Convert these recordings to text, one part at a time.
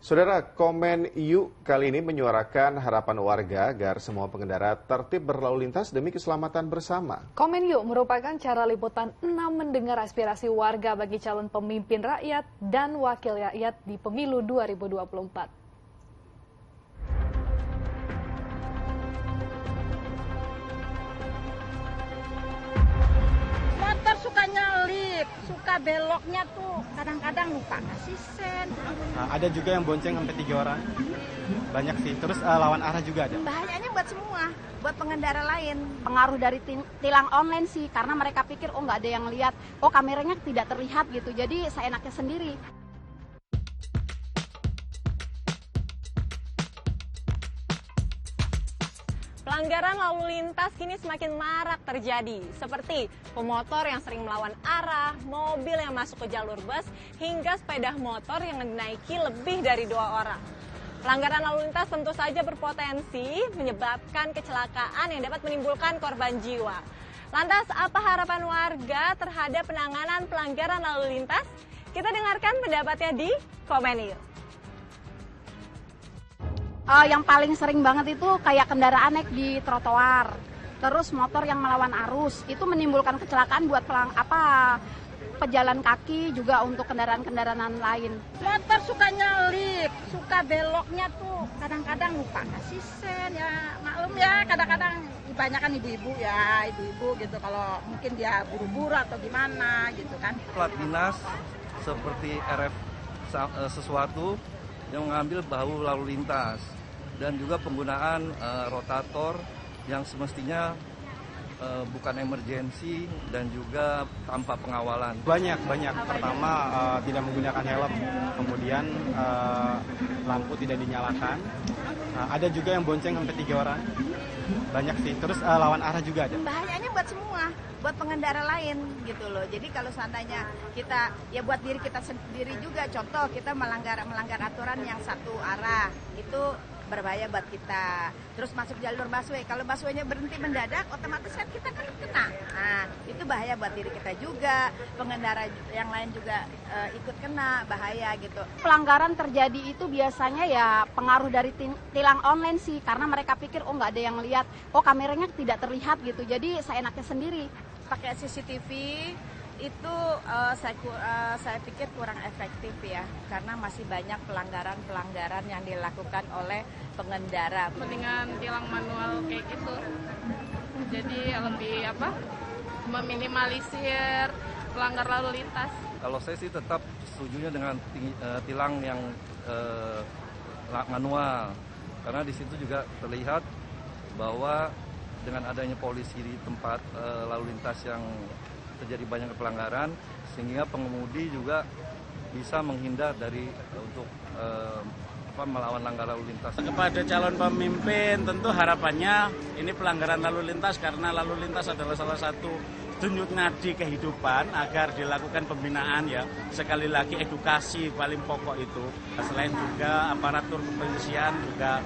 Saudara, Komen Yuk kali ini menyuarakan harapan warga agar semua pengendara tertib berlalu lintas demi keselamatan bersama. Komen Yuk merupakan cara liputan 6 mendengar aspirasi warga bagi calon pemimpin rakyat dan wakil rakyat di pemilu 2024. Motor suka nyelip, suka beloknya tuh kadang-kadang lupa ngasih sen. Ada juga yang bonceng sampai 3 orang, banyak sih. Terus lawan arah juga ada. Bahayanya buat semua, buat pengendara lain. Pengaruh dari tilang online sih, karena mereka pikir oh nggak ada yang lihat, oh kameranya tidak terlihat gitu. Jadi seenaknya sendiri. Pelanggaran lalu lintas kini semakin marak terjadi, seperti pemotor yang sering melawan arah, mobil yang masuk ke jalur bus, hingga sepeda motor yang dinaiki lebih dari 2 orang. Pelanggaran lalu lintas tentu saja berpotensi menyebabkan kecelakaan yang dapat menimbulkan korban jiwa. Lantas, apa harapan warga terhadap penanganan pelanggaran lalu lintas? Kita dengarkan pendapatnya di Komen Yuk. Yang paling sering banget itu kayak kendaraan naik di trotoar, terus motor yang melawan arus, itu menimbulkan kecelakaan buat pejalan kaki juga untuk kendaraan-kendaraan lain. Motor suka nyelip, suka beloknya tuh kadang-kadang lupa ngasih sen ya, maklum ya kadang-kadang kebanyakan ibu-ibu ya, ibu-ibu gitu kalau mungkin dia buru-buru atau gimana gitu kan. Plat dinas seperti RF sesuatu yang mengambil bahu lalu lintas dan juga penggunaan rotator yang semestinya bukan emergensi dan juga tanpa pengawalan. Banyak. Pertama tidak menggunakan helm, kemudian lampu tidak dinyalakan. Ada juga yang bonceng sampai 3 orang, banyak sih. Terus lawan arah juga ada. Bahayanya buat semua, buat pengendara lain gitu loh. Jadi kalau seandainya kita ya buat diri kita sendiri juga, contoh kita melanggar aturan yang satu arah itu berbahaya buat kita. Terus masuk jalur busway, kalau busway-nya berhenti mendadak, otomatis kan kita kan kena. Nah, itu bahaya buat diri kita juga, pengendara yang lain juga ikut kena, bahaya gitu. Pelanggaran terjadi itu biasanya ya pengaruh dari tilang online sih, karena mereka pikir oh nggak ada yang lihat, oh kameranya tidak terlihat gitu. Jadi seenaknya sendiri. Pakai CCTV itu saya pikir kurang efektif ya, karena masih banyak pelanggaran yang dilakukan oleh pengendara. Mendingan tilang manual kayak gitu, jadi lebih meminimalisir pelanggar lalu lintas. Kalau saya sih tetap setujunya dengan tilang yang manual, karena di situ juga terlihat bahwa dengan adanya polisi di tempat lalu lintas yang terjadi banyak pelanggaran, sehingga pengemudi juga bisa menghindar dari untuk melawan langgar lalu lintas. Kepada calon pemimpin tentu harapannya ini pelanggaran lalu lintas, karena lalu lintas adalah salah satu denyut nadi kehidupan, agar dilakukan pembinaan ya. Sekali lagi edukasi paling pokok itu. Selain juga aparatur kepolisian juga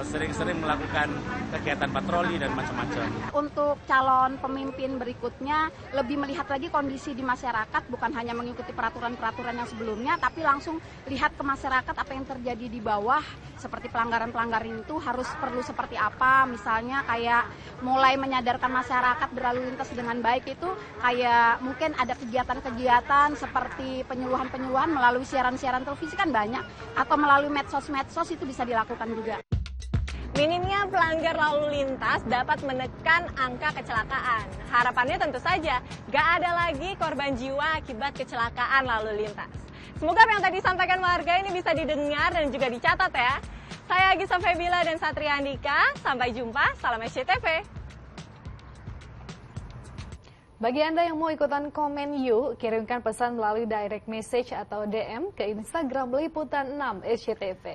sering-sering melakukan kegiatan patroli dan macam-macam. Untuk calon pemimpin berikutnya lebih melihat lagi kondisi di masyarakat, bukan hanya mengikuti peraturan-peraturan yang sebelumnya, tapi langsung lihat ke masyarakat apa yang terjadi di bawah, seperti pelanggaran-pelanggaran itu perlu seperti apa. Misalnya kayak mulai menyadarkan masyarakat berlalu lintas dengan baik itu kayak mungkin ada kegiatan-kegiatan seperti penyuluhan-penyuluhan melalui siaran-siaran televisi kan banyak, atau melalui medsos-medsos itu bisa dilakukan juga. Minimnya pelanggar lalu lintas dapat menekan angka kecelakaan. Harapannya tentu saja gak ada lagi korban jiwa akibat kecelakaan lalu lintas. Semoga apa yang tadi disampaikan warga ini bisa didengar dan juga dicatat ya. Saya Agisa Febila dan Satria Andika. Sampai jumpa, salam SCTV. Bagi Anda yang mau ikutan Komen Yuk, kirimkan pesan melalui direct message atau DM ke Instagram Liputan 6 SCTV.